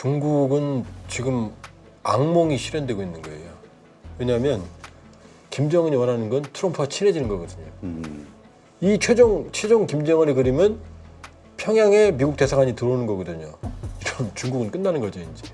중국은 지금 악몽이 실현되고 있는 거예요. 왜냐하면 김정은이 원하는 건 트럼프와 친해지는 거거든요. 이 최종 김정은이 그리면 평양에 미국 대사관이 들어오는 거거든요. 그럼 중국은 끝나는 거죠, 이제.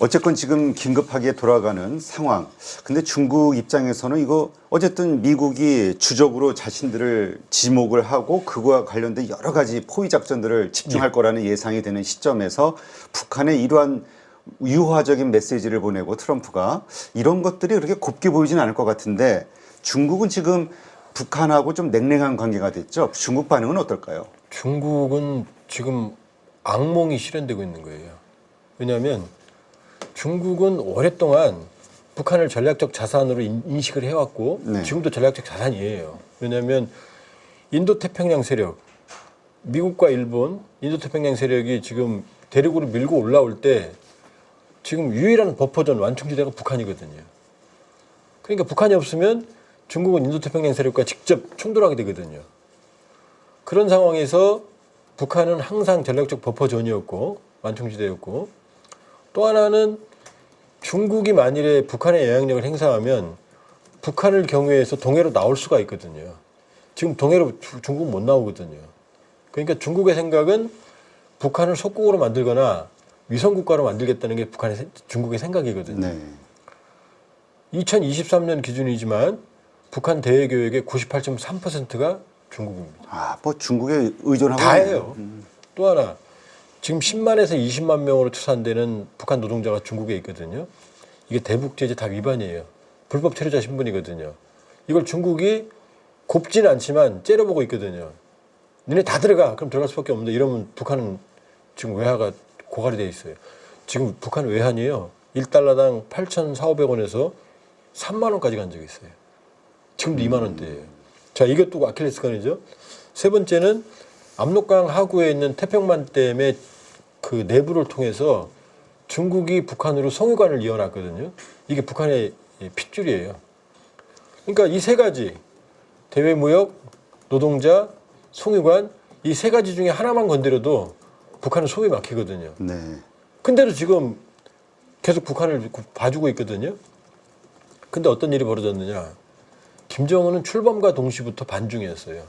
어쨌건 지금 긴급하게 돌아가는 상황. 근데 중국 입장에서는 이거 어쨌든 미국이 주적으로 자신들을 지목을 하고 그거와 관련된 여러 가지 포위 작전들을 집중할 거라는 예상이 되는 시점에서 북한에 이러한 유화적인 메시지를 보내고 트럼프가 이런 것들이 그렇게 곱게 보이진 않을 것 같은데 중국은 지금 북한하고 좀 냉랭한 관계가 됐죠. 중국 반응은 어떨까요? 중국은 지금 악몽이 실현되고 있는 거예요. 왜냐하면 중국은 오랫동안 북한을 전략적 자산으로 인식을 해왔고 네. 지금도 전략적 자산이에요. 왜냐하면 인도태평양 세력, 미국과 일본, 인도태평양 세력이 지금 대륙으로 밀고 올라올 때 지금 유일한 버퍼존 완충지대가 북한이거든요. 그러니까 북한이 없으면 중국은 인도태평양 세력과 직접 충돌하게 되거든요. 그런 상황에서 북한은 항상 전략적 버퍼존이었고 완충지대였고 또 하나는 중국이 만일에 북한의 영향력을 행사하면 북한을 경유해서 동해로 나올 수가 있거든요. 지금 동해로 중국은 못 나오거든요. 그러니까 중국의 생각은 북한을 속국으로 만들거나 위성국가로 만들겠다는 게 중국의 생각이거든요. 네. 2023년 기준이지만 북한 대외교역의 98.3%가 중국입니다. 아, 뭐 중국에 의존하고 다 있네요. 해요. 또 하나 지금 10만에서 20만 명으로 추산되는 북한 노동자가 중국에 있거든요. 이게 대북제재 다 위반이에요. 불법 체류자 신분이거든요. 이걸 중국이 곱지는 않지만 째려보고 있거든요. 너네 다 들어가. 그럼 들어갈 수밖에 없는데 이러면 북한은 지금 외화가 고갈이 돼 있어요. 지금 북한 외환이요. 1달러당 8,400원에서 3만 원까지 간 적이 있어요. 지금도 2만 원대예요. 자, 이것도 아킬레스건이죠. 세 번째는 압록강 하구에 있는 태평만댐의 그 내부를 통해서 중국이 북한으로 송유관을 이어놨거든요. 이게 북한의 핏줄이에요. 그러니까 이 세 가지 대외무역, 노동자, 송유관 이 세 가지 중에 하나만 건드려도 북한은 소위 막히거든요. 네. 근데도 지금 계속 북한을 봐주고 있거든요. 근데 어떤 일이 벌어졌느냐. 김정은은 출범과 동시부터 반중이었어요.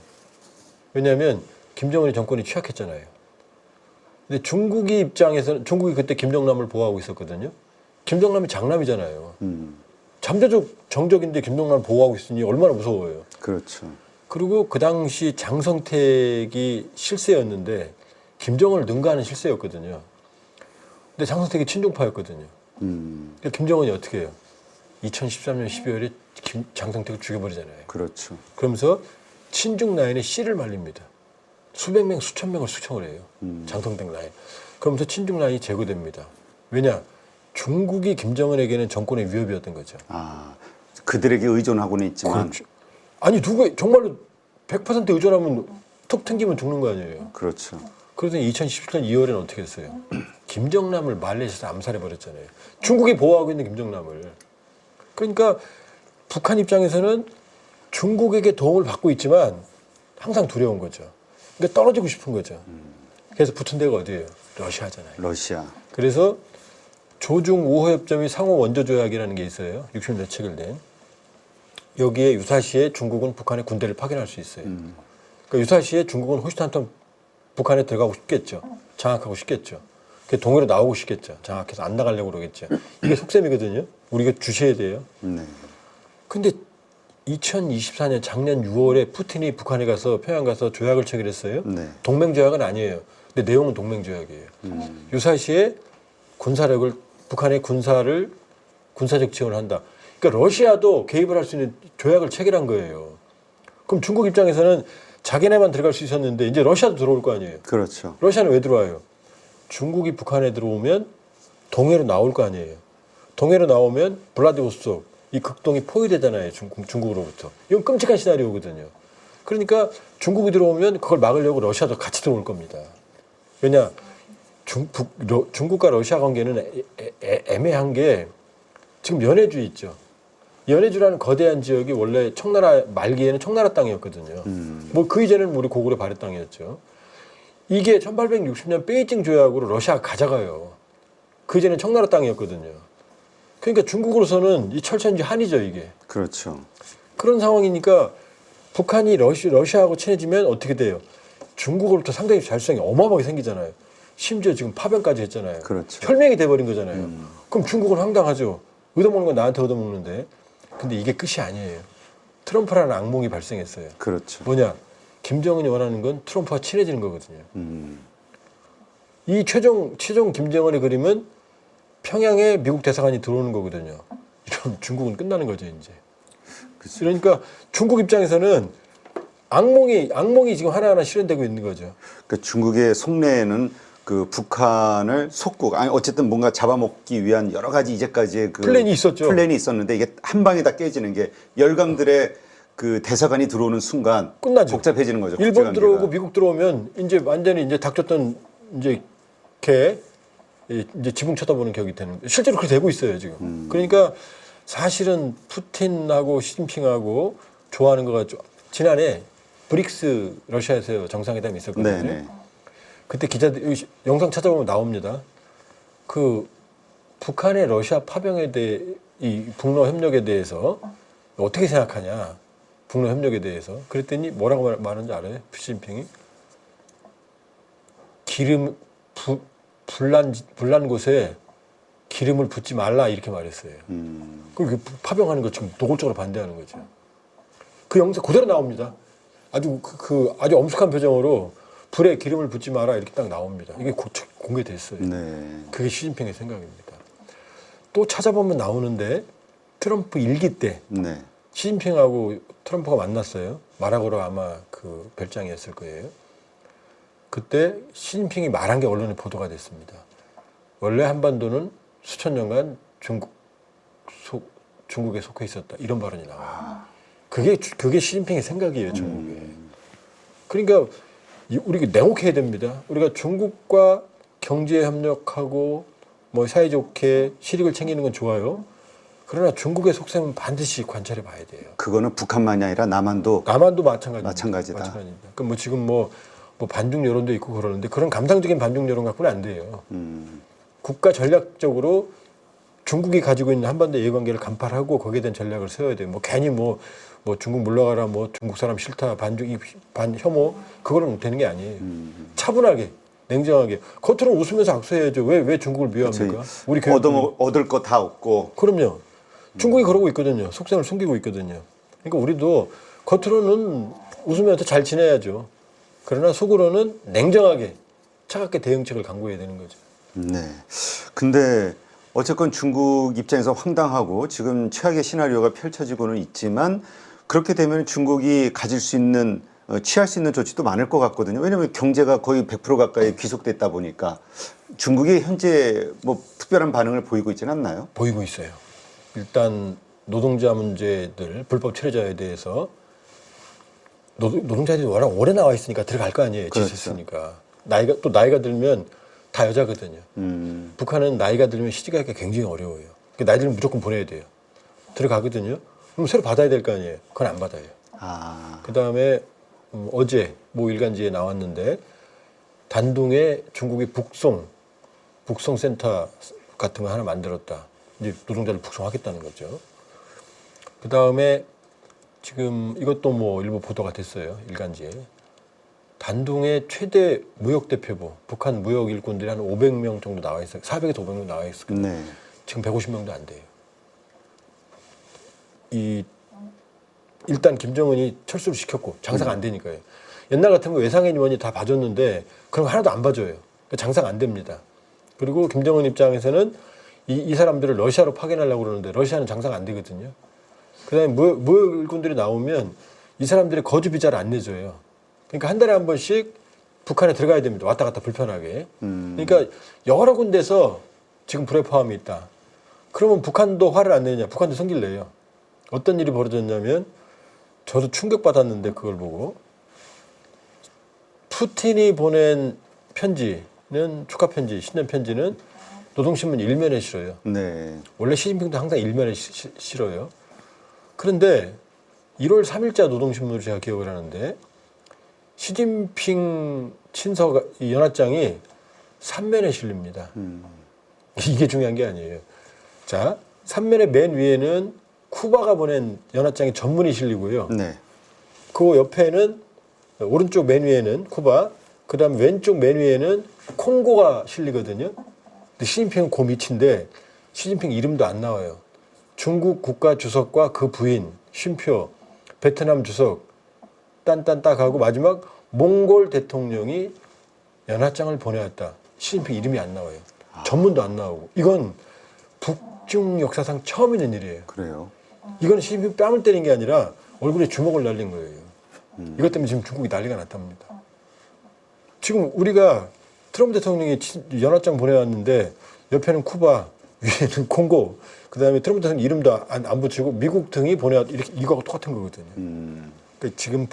왜냐하면 김정은이 정권이 취약했잖아요. 근데 중국이 입장에서는 중국이 그때 김정남을 보호하고 있었거든요. 김정남이 장남이잖아요. 잠재적 정적인데 김정남을 보호하고 있으니 얼마나 무서워요. 그렇죠. 그리고 그 당시 장성택이 실세였는데 김정은을 능가하는 실세였거든요. 근데 장성택이 친중파였거든요. 그러니까 김정은이 어떻게 해요? 2013년 12월에 장성택을 죽여버리잖아요. 그렇죠. 그러면서 친중 라인에 씨를 말립니다. 수백 명, 수천 명을 수청을 해요. 장성택 라인. 그러면서 친중 라인이 제거됩니다. 왜냐? 중국이 김정은에게는 정권의 위협이었던 거죠. 아, 그들에게 의존하고는 있지만. 그렇죠. 아니 누가 정말로 100% 의존하면 툭 튕기면 죽는 거 아니에요. 그렇죠. 그러더니 2017년 2월에는 어떻게 했어요? 김정남을 말레이시아에서 암살해버렸잖아요. 중국이 보호하고 있는 김정남을. 그러니까 북한 입장에서는 중국에게 도움을 받고 있지만 항상 두려운 거죠. 그러니까 떨어지고 싶은 거죠. 그래서 붙은 데가 어디예요? 러시아잖아요. 러시아. 그래서 조중 5호 협정이 상호 원조 조약이라는 게 있어요. 60년대 체결된. 여기에 유사시에 중국은 북한의 군대를 파견할 수 있어요. 그러니까 유사시에 중국은 호시탄탄 북한에 들어가고 싶겠죠. 장악하고 싶겠죠. 동해로 나오고 싶겠죠. 장악해서 안 나가려고 그러겠죠. 이게 속셈이거든요. 우리가 주셔야 돼요. 네. 근데 2024년 작년 6월에 푸틴이 북한에 가서 평양 가서 조약을 체결했어요. 네. 동맹조약은 아니에요. 근데 내용은 동맹조약이에요. 유사시에 군사력을 북한의 군사적 지원을 한다. 그러니까 러시아도 개입을 할 수 있는 조약을 체결한 거예요. 그럼 중국 입장에서는 자기네만 들어갈 수 있었는데 이제 러시아도 들어올 거 아니에요. 그렇죠. 러시아는 왜 들어와요? 중국이 북한에 들어오면 동해로 나올 거 아니에요. 동해로 나오면 블라디보스토크 이 극동이 포위되잖아요. 중국으로부터. 이건 끔찍한 시나리오거든요. 그러니까 중국이 들어오면 그걸 막으려고 러시아도 같이 들어올 겁니다. 왜냐? 중국과 러시아 관계는 애매한 게 지금 연해주의 있죠. 연해주라는 거대한 지역이 원래 청나라 말기에는 청나라 땅이었거든요. 뭐 그 이전에는 우리 고구려 발해 땅이었죠. 이게 1860년 베이징 조약으로 러시아가 가져가요. 그 이전에는 청나라 땅이었거든요. 그러니까 중국으로서는 이 철천지 한이죠, 이게. 그렇죠. 그런 상황이니까 북한이 러시아하고 친해지면 어떻게 돼요? 중국으로부터 상당히 자율성이 어마어마하게 생기잖아요. 심지어 지금 파병까지 했잖아요. 그렇죠. 혈맹이 돼버린 거잖아요. 그럼 중국은 황당하죠. 얻어먹는 건 나한테 얻어먹는데. 근데 이게 끝이 아니에요. 트럼프라는 악몽이 발생했어요. 그렇죠. 뭐냐? 김정은이 원하는 건 트럼프와 친해지는 거거든요. 이 최종 김정은의 그림은 평양에 미국 대사관이 들어오는 거거든요. 이러면 중국은 끝나는 거죠, 이제. 그치. 그러니까 중국 입장에서는 악몽이 지금 하나하나 실현되고 있는 거죠. 그 중국의 속내에는 그 북한을 속국, 아니 어쨌든 뭔가 잡아먹기 위한 여러 가지 이제까지의 그 플랜이 있었죠. 플랜이 있었는데 이게 한 방에 다 깨지는 게 열강들의 그 대사관이 들어오는 순간 끝나죠. 복잡해지는 거죠. 일본 국제관계가. 들어오고 미국 들어오면 이제 완전히 이제 닥쳤던 이제 이제 지붕 쳐다보는 격이 되는 거예요. 실제로 그렇게 되고 있어요, 지금. 그러니까 사실은 푸틴하고 시진핑하고 좋아하는 거가 지난해 브릭스 러시아에서 정상회담이 있었거든요. 네네. 그때 기자들 영상 찾아보면 나옵니다. 그 북한의 러시아 파병에 대해 이 북러 협력에 대해서 어떻게 생각하냐? 북러 협력에 대해서 그랬더니 뭐라고 말하는지 알아요? 시진핑이 불난 곳에 기름을 붓지 말라 이렇게 말했어요. 그리고 파병하는 거 지금 노골적으로 반대하는 거죠. 그 영상 그대로 나옵니다. 아주 아주 엄숙한 표정으로 불에 기름을 붓지 마라 이렇게 딱 나옵니다. 이게 공개됐어요. 네. 그게 시진핑의 생각입니다. 또 찾아보면 나오는데 트럼프 일기 때 네. 시진핑하고 트럼프가 만났어요. 마라고로 아마 그 별장이었을 거예요. 그때 시진핑이 말한 게 언론에 보도가 됐습니다. 원래 한반도는 수천 년간 중국에 속해 있었다. 이런 발언이 나와요. 그게 시진핑의 생각이에요, 중국에. 그러니까 우리가 냉혹해야 됩니다. 우리가 중국과 경제 협력하고 뭐 사이좋게 실익을 챙기는 건 좋아요. 그러나 중국의 속셈은 반드시 관찰해 봐야 돼요. 그거는 북한만이 아니라 남한도 마찬가지입니다. 마찬가지다. 그럼 뭐 지금 뭐 반중 여론도 있고 그러는데 그런 감상적인 반중 여론 갖고는 안 돼요. 국가 전략적으로 중국이 가지고 있는 한반도 이해관계를 간파하고 거기에 대한 전략을 세워야 돼요. 뭐 괜히 뭐 중국 물러가라, 뭐 중국 사람 싫다, 혐오 그거는 되는 게 아니에요. 차분하게, 냉정하게. 겉으로는 웃으면서 악수해야죠. 왜 중국을 미워합니까? 우리 얻을 거 다 얻고. 그럼요. 중국이 그러고 있거든요. 속셈을 숨기고 있거든요. 그러니까 우리도 겉으로는 웃으면서 잘 지내야죠. 그러나 속으로는 냉정하게 차갑게 대응책을 강구해야 되는 거죠. 네. 근데 어쨌건 중국 입장에서 황당하고 지금 최악의 시나리오가 펼쳐지고는 있지만 그렇게 되면 중국이 가질 수 있는 취할 수 있는 조치도 많을 것 같거든요. 왜냐하면 경제가 거의 100% 가까이 귀속됐다 보니까 중국이 현재 뭐 특별한 반응을 보이고 있지는 않나요? 보이고 있어요. 일단 노동자 문제들, 불법 체류자에 대해서 노동자들이 워낙 오래 나와 있으니까 들어갈 거 아니에요. 그렇죠. 지쳤으니까. 나이가 들면 다 여자거든요. 북한은 나이가 들면 시집가기가 굉장히 어려워요. 나이 들면 무조건 보내야 돼요. 들어가거든요. 그럼 새로 받아야 될 거 아니에요. 그건 안 받아요. 그 다음에 어제 모 일간지에 나왔는데 단둥에 중국이 북송센터 같은 거 하나 만들었다. 이제 노동자를 북송하겠다는 거죠. 그 다음에 지금 이것도 뭐 일부 보도가 됐어요. 일간지에. 단둥의 최대 무역대표부, 북한 무역 일꾼들이 한 500명 정도 나와 있어요. 400에서 500명 나와 있거든요. 네. 지금 150명도 안 돼요. 일단 김정은이 철수를 시켰고 장사가 안 되니까요. 옛날 같으면 외상의 임원이 다 봐줬는데 그런 거 하나도 안 봐줘요. 장사가 안 됩니다. 그리고 김정은 입장에서는 이 사람들을 러시아로 파견하려고 그러는데 러시아는 장사가 안 되거든요. 그다음에 무역 일꾼들이 나오면 이 사람들이 거주 비자를 안 내줘요. 그러니까 한 달에 한 번씩 북한에 들어가야 됩니다. 왔다 갔다 불편하게. 그러니까 여러 군데서 지금 불에 포함이 있다. 그러면 북한도 화를 안 내느냐? 북한도 성기를 내요. 어떤 일이 벌어졌냐면 저도 충격받았는데 그걸 보고 푸틴이 보낸 편지는 축하 편지, 신년 편지는 노동신문 일면에 실어요. 네. 원래 시진핑도 항상 일면에 실어요. 그런데 1월 3일자 노동신문을 제가 기억을 하는데 시진핑 친서 이 연합장이 3면에 실립니다. 이게 중요한 게 아니에요. 자, 3면의 맨 위에는 쿠바가 보낸 연합장의 전문이 실리고요. 네. 그 옆에는 오른쪽 맨 위에는 쿠바, 그다음 왼쪽 맨 위에는 콩고가 실리거든요. 근데 시진핑은 그 밑인데 시진핑 이름도 안 나와요. 중국 국가 주석과 그 부인 쉼표, 베트남 주석 딴딴딱 하고 마지막 몽골 대통령이 연합장을 보내왔다. 시진핑 이름이 안 나와요. 전문도 안 나오고. 이건 북중 역사상 처음 있는 일이에요. 그래요. 이건 시진핑 뺨을 때린 게 아니라 얼굴에 주먹을 날린 거예요. 이것 때문에 지금 중국이 난리가 났답니다. 지금 우리가 트럼프 대통령이 연합장 보내왔는데 옆에는 쿠바, 위에는 콩고, 그 다음에 트럼프 대통령 이름도 안 붙이고 미국 등이 보내왔 이렇게 이거하고 똑같은 거거든요. 그러니까 지금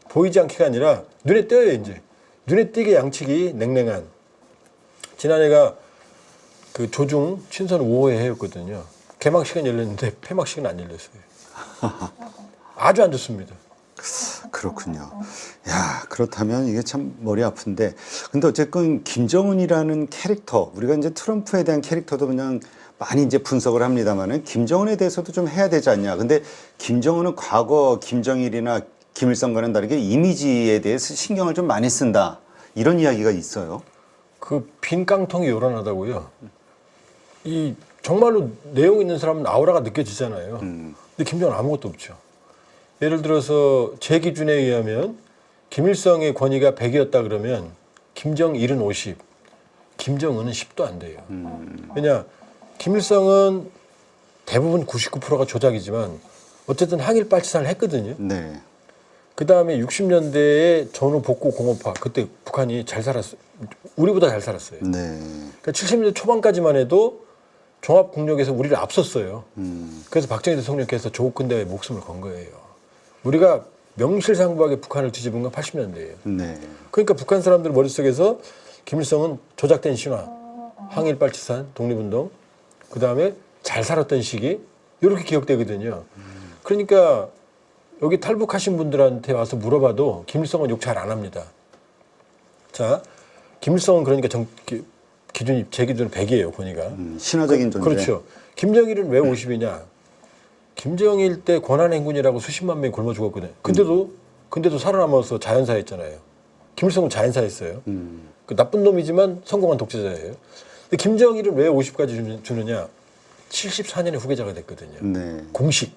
보이지 않게가 아니라 눈에 띄어요 이제. 눈에 띄게 양측이 냉랭한. 지난해가 그 조중 친선 5호의 해였거든요. 개막식은 열렸는데 폐막식은 안 열렸어요. 아주 안 좋습니다. 그렇군요. 야, 그렇다면 이게 참 머리 아픈데. 근데 어쨌든 김정은이라는 캐릭터, 우리가 이제 트럼프에 대한 캐릭터도 그냥 많이 이제 분석을 합니다만은 김정은에 대해서도 좀 해야 되지 않냐. 근데 김정은은 과거 김정일이나 김일성과는 다르게 이미지에 대해서 신경을 좀 많이 쓴다. 이런 이야기가 있어요. 그 빈 깡통이 요란하다고요. 이 정말로 내용 있는 사람은 아우라가 느껴지잖아요. 근데 김정은 아무것도 없죠. 예를 들어서 제 기준에 의하면 김일성의 권위가 100이었다 그러면 김정일은 50, 김정은은 10도 안 돼요. 왜냐, 김일성은 대부분 99%가 조작이지만 어쨌든 항일 빨치산을 했거든요. 네. 그 다음에 60년대에 전후 복구 공업화, 그때 북한이 잘 살았어요. 우리보다 잘 살았어요. 네. 그러니까 70년대 초반까지만 해도 종합국력에서 우리를 앞섰어요. 그래서 박정희 대통령께서 조국 대에 목숨을 건 거예요. 우리가 명실상부하게 북한을 뒤집은 건 80년대예요. 네. 그러니까 북한 사람들 머릿속에서 김일성은 조작된 신화, 항일 빨치산, 독립운동, 그 다음에 잘 살았던 시기 이렇게 기억되거든요. 그러니까 여기 탈북하신 분들한테 와서 물어봐도 김일성은 욕 잘 안 합니다. 자, 김일성은 그러니까 기준이 제 기준은 100이에요, 권위가. 신화적인 존재. 그렇죠. 김정일은 왜 50이냐? 김정일 때 권한행군이라고 수십만 명이 굶어 죽었거든요. 근데도 살아남아서 자연사했잖아요. 김일성은 자연사했어요. 그 나쁜 놈이지만 성공한 독재자예요. 근데 김정일은 왜 50까지 주느냐? 74년에 후계자가 됐거든요. 네. 공식.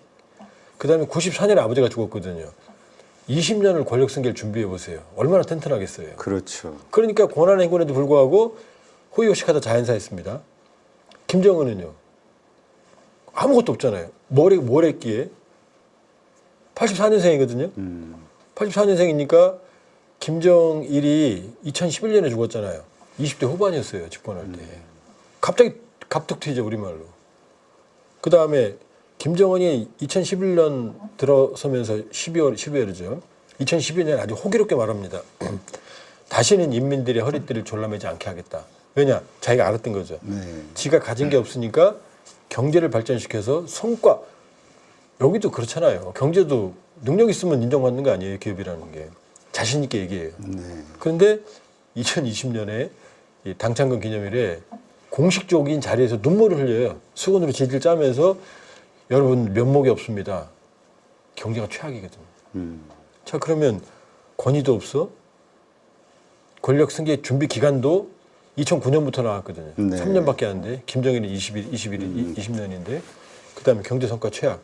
그 다음에 94년에 아버지가 죽었거든요. 20년을 권력 승계를 준비해 보세요. 얼마나 튼튼하겠어요. 그렇죠. 그러니까 권한행군에도 불구하고 호의호식하다 자연사했습니다. 김정은은요. 아무것도 없잖아요. 뭘 했기에 84년생이거든요. 84년생이니까 김정일이 2011년에 죽었잖아요. 20대 후반이었어요. 집권할 때. 갑자기 갑툭 튀죠. 우리말로. 그 다음에 김정은이 2011년 들어서면서 12월이죠. 2012년에 아주 호기롭게 말합니다. 다시는 인민들의 허리띠를 졸라매지 않게 하겠다. 왜냐? 자기가 알았던 거죠. 네. 지가 가진 게 없으니까 경제를 발전시켜서 성과. 여기도 그렇잖아요. 경제도 능력 있으면 인정받는 거 아니에요. 기업이라는 게. 자신 있게 얘기해요. 네. 그런데 2020년에 이 당창건 기념일에 공식적인 자리에서 눈물을 흘려요. 수건으로 질질 짜면서 여러분 면목이 없습니다. 경제가 최악이거든요. 자, 그러면 권위도 없어? 권력 승계 준비 기간도 2009년부터 나왔거든요. 네. 3년밖에 안 돼. 김정일은 20년인데 그 다음에 경제 성과 최악.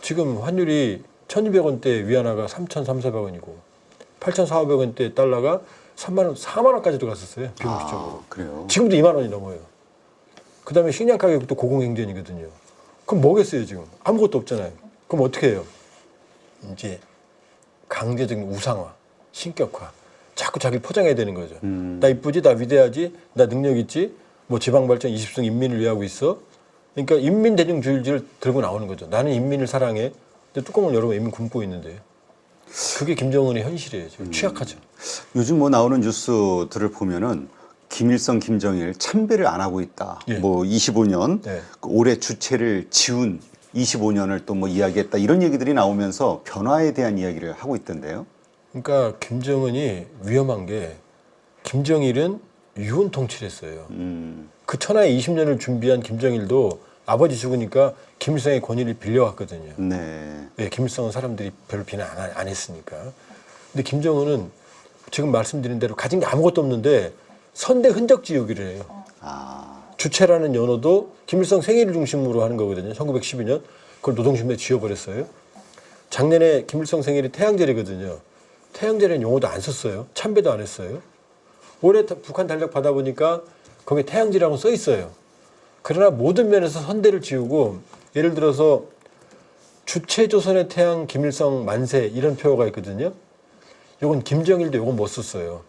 지금 환율이 1,200원대 위안화가 3,300원이고 8,400원대 달러가 3만 원, 4만 원까지도 갔었어요. 비공식적으로. 그래요. 지금도 2만 원이 넘어요. 그 다음에 식량 가격도 고공행진이거든요. 그럼 뭐겠어요 지금? 아무것도 없잖아요. 그럼 어떻게 해요? 이제 강제적인 우상화, 신격화. 자꾸 자기를 포장해야 되는 거죠. 나 이쁘지, 나 위대하지, 나 능력 있지, 뭐 지방발전 20승 인민을 위하고 있어. 그러니까 인민대중주의를 들고 나오는 거죠. 나는 인민을 사랑해. 근데 뚜껑을 열어보면 인민 굶고 있는데요. 그게 김정은의 현실이에요. 지금 취약하죠. 요즘 뭐 나오는 뉴스들을 보면은 김일성, 김정일 참배를 안 하고 있다. 예. 뭐 25년 네. 그 올해 주체를 지운 25년을 또 뭐 이야기했다 이런 얘기들이 나오면서 변화에 대한 이야기를 하고 있던데요. 그러니까 김정은이 위험한 게 김정일은 유온 통치를 했어요. 그 천하의 20년을 준비한 김정일도 아버지 죽으니까 김일성의 권위를 빌려왔거든요. 네. 네, 김일성은 사람들이 별로 비난 안 했으니까. 근데 김정은은 지금 말씀드린 대로 가진 게 아무것도 없는데 선대 흔적 지우기를 해요. 아, 주체라는 연호도 김일성 생일을 중심으로 하는 거거든요. 1912년. 그걸 노동신문에 지워버렸어요. 작년에 김일성 생일이 태양절이거든요. 태양절에는 용어도 안 썼어요. 참배도 안 했어요. 올해 북한 달력 받아보니까 거기에 태양절이라고 써 있어요. 그러나 모든 면에서 선대를 지우고 예를 들어서 주체조선의 태양 김일성 만세 이런 표어가 있거든요. 요건 김정일도 요건 못 썼어요.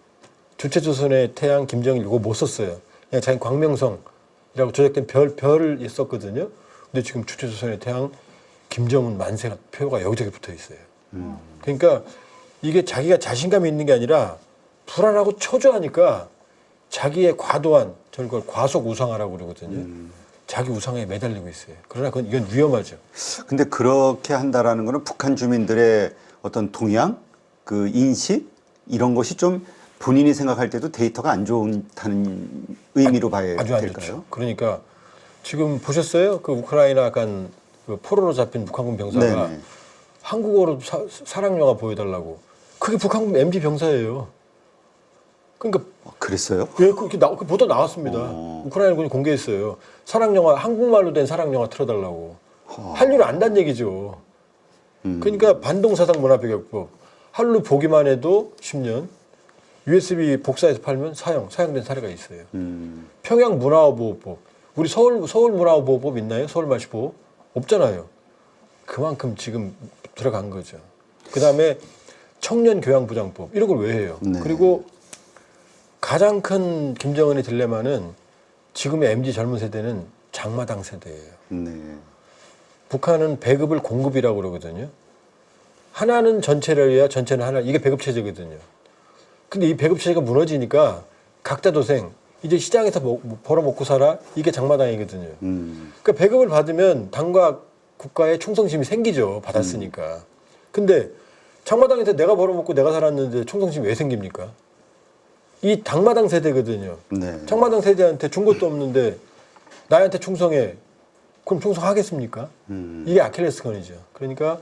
주체조선의 태양 김정일 요거 못 썼어요. 그냥 자기 광명성이라고 조작된 별을 썼거든요. 근데 지금 주체조선의 태양 김정은 만세 표가 여기저기 붙어 있어요. 그러니까 이게 자기가 자신감이 있는 게 아니라 불안하고 초조하니까 자기의 과도한 저걸 과속 우상화라고 그러거든요. 자기 우상에 매달리고 있어요. 그러나 이건 위험하죠. 근데 그렇게 한다라는 거는 북한 주민들의 어떤 동향, 그 인식 이런 것이 좀 본인이 생각할 때도 데이터가 안 좋다는 의미로 봐야 아주 안 될까요? 좋죠. 그러니까 지금 보셨어요? 그 우크라이나 간 그 포로로 잡힌 북한군 병사가 네네. 한국어로 사랑 영화 보여달라고. 그게 북한군 MB 병사예요. 그러니까 그랬어요? 왜 그렇게 그 보도 나왔습니다. 우크라이나 군이 공개했어요. 사랑 영화 한국말로 된 사랑 영화 틀어달라고. 한류를 안단 얘기죠. 그러니까 반동사상 문화배격법. 한류 보기만 해도 10년. USB 복사해서 팔면 사형된 사례가 있어요. 평양 문화보호법. 우리 서울 문화보호법 있나요? 서울말씨보호 없잖아요. 그만큼 지금 들어간 거죠. 그 다음에 청년교양부장법 이런 걸 왜 해요? 네. 그리고 가장 큰 김정은의 딜레마는 지금의 MZ 젊은 세대는 장마당 세대예요. 네. 북한은 배급을 공급이라고 그러거든요. 하나는 전체를 해야 전체는 하나. 이게 배급 체제거든요. 근데 이 배급 체제가 무너지니까 각자 도생. 이제 시장에서 벌어 먹고 살아. 이게 장마당이거든요. 그러니까 배급을 받으면 당과 국가의 충성심이 생기죠. 받았으니까. 근데 장마당에서 내가 벌어 먹고 내가 살았는데 충성심이 왜 생깁니까? 이 당마당 세대거든요. 네. 장마당 세대한테 준 것도 없는데 나한테 충성해. 그럼 충성하겠습니까? 이게 아킬레스건이죠. 그러니까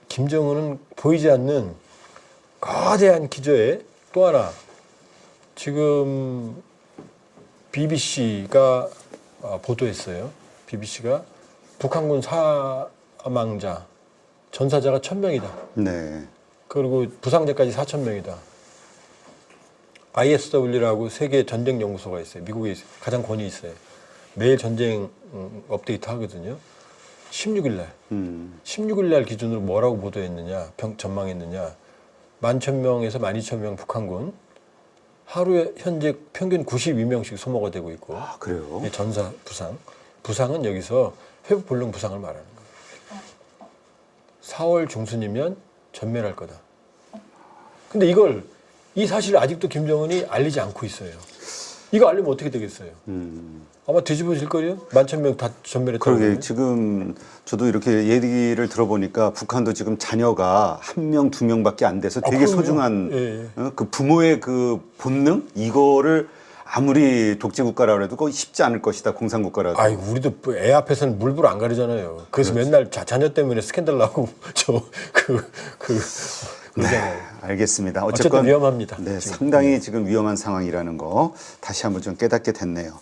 김정은은 보이지 않는 거대한 기저에 또 하나 지금 BBC가 보도했어요. BBC가 북한군 사망자, 전사자가 1000명이다. 네. 그리고 부상자까지 4000명이다. ISW라고 세계 전쟁 연구소가 있어요. 미국에 가장 권위 있어요. 매일 전쟁 업데이트 하거든요. 16일 날. 16일 날 기준으로 뭐라고 보도했느냐, 전망했느냐. 11,000명에서 12,000명 북한군. 하루에 현재 평균 92명씩 소모가 되고 있고. 아, 그래요? 전사, 부상. 부상은 여기서 회복 불능 부상을 말하는 거예요. 4월 중순이면 전멸할 거다. 근데 이 사실을 아직도 김정은이 알리지 않고 있어요. 이거 알리면 어떻게 되겠어요? 아마 뒤집어질 거예요. 11,000명 다 전멸했다고. 그러게 지금 저도 이렇게 얘기를 들어보니까 북한도 지금 자녀가 1명, 2명밖에 안 돼서 되게 그럼요. 소중한 예. 그 부모의 그 본능 이거를 아무리 독재국가라 해도 그거 쉽지 않을 것이다. 공산국가라도. 아이 우리도 애 앞에서는 물불 안 가리잖아요. 그래서 맨날 자녀 때문에 스캔들 나고 그러잖아요. 알겠습니다. 어쨌든 어쨌건 위험합니다. 네, 지금. 상당히 지금 위험한 상황이라는 거 다시 한번 좀 깨닫게 됐네요.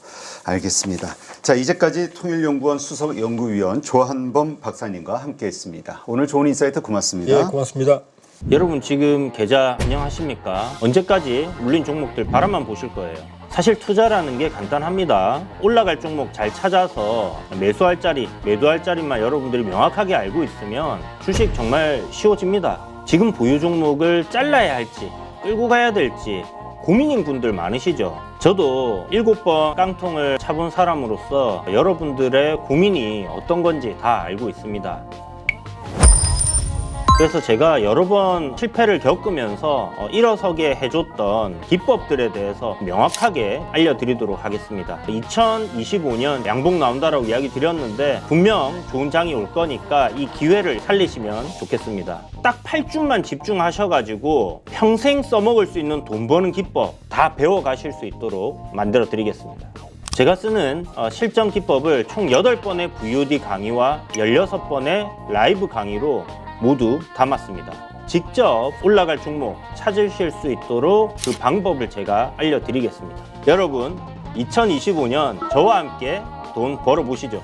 알겠습니다. 자, 이제까지 통일연구원 수석연구위원 조한범 박사님과 함께했습니다. 오늘 좋은 인사이트 고맙습니다. 예, 고맙습니다. 여러분 지금 계좌 안녕하십니까? 언제까지 물린 종목들 바라만 보실 거예요. 사실 투자라는 게 간단합니다. 올라갈 종목 잘 찾아서 매수할 자리, 매도할 자리만 여러분들이 명확하게 알고 있으면 주식 정말 쉬워집니다. 지금 보유 종목을 잘라야 할지 끌고 가야 될지 고민인 분들 많으시죠? 저도 7번 깡통을 차본 사람으로서 여러분들의 고민이 어떤 건지 다 알고 있습니다. 그래서 제가 여러 번 실패를 겪으면서 일어서게 해줬던 기법들에 대해서 명확하게 알려드리도록 하겠습니다. 2025년 양복 나온다라고 이야기 드렸는데 분명 좋은 장이 올 거니까 이 기회를 살리시면 좋겠습니다. 딱 8주만 집중하셔가지고 평생 써먹을 수 있는 돈 버는 기법 다 배워가실 수 있도록 만들어 드리겠습니다. 제가 쓰는 실전 기법을 총 8번의 VOD 강의와 16번의 라이브 강의로 모두 담았습니다. 직접 올라갈 종목 찾으실 수 있도록 그 방법을 제가 알려드리겠습니다. 여러분, 2025년 저와 함께 돈 벌어보시죠.